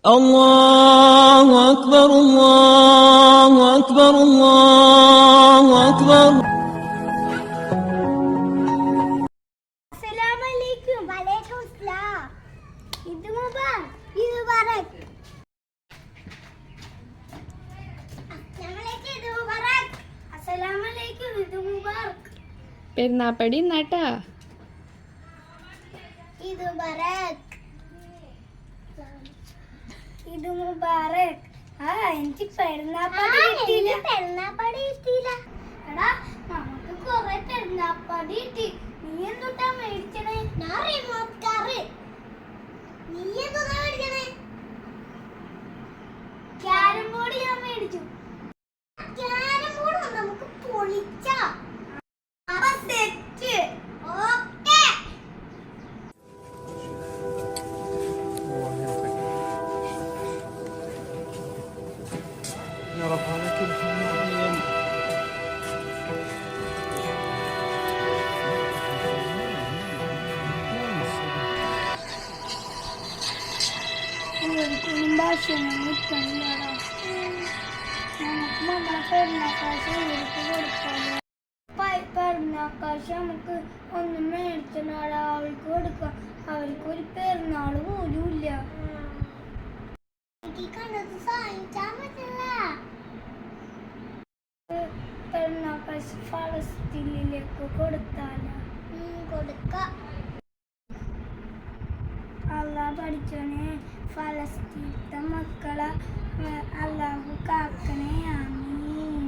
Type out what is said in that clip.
الله أكبر الله أكبر الله أكبر. السلام عليكم. وعليكم السلام. عيد مبارك. عيد مبارك. عيد مبارك. السلام عليكم. عيد مبارك. പെരുന്നാപ്പടി എന്നാട്ടാ. عيد مبارك. عيد مبارك. എനിക്ക് പെരുന്നാപ്പടി കിട്ടിയില്ല. എടാ നമുക്ക് കുറെ പെരുന്നാപ്പടി കിട്ടി. നീ എന്തുട്ടാ മേടിച്ചണേ? ഞാൻ റിമോട്ട് കാർ. നീ എന്താ മേടിച്ചണേ? ക്യാരം ബോർഡ് ഞാൻ മേടിച്ചു. ക്യാരം ബോർഡ് നമുക്ക് പൊളിച്ചാ. അപ്പൊ സെറ്റ്. ഓക്കേ. يا رب على كل حال. ഭക്ഷണം കിട്ടണ്ടടാ. നമുക്ക് നമ്മുടെ പെരുന്നാക്കാശ് ഇവർക്ക് കൊടുക്കാതെ. പെരുന്നാക്കാശ് നമുക്ക് ഒന്നും മേടിച്ചടാ. അവർക്ക് കൊടുക്കാം. അവർക്ക് ഒരു പെരുന്നാൾ പോലും ഇല്ല. പെരുന്നാക്കാശ് ഫലസ്തീനിലേക്ക് കൊടുത്താലോ? കൊടുക്കാം. അള്ളാഹ് പഠിച്ചോനെ ഫലസ്തീനത്തെ മക്കളെ അള്ളാഹു കാക്കണേ. ആമീൻ.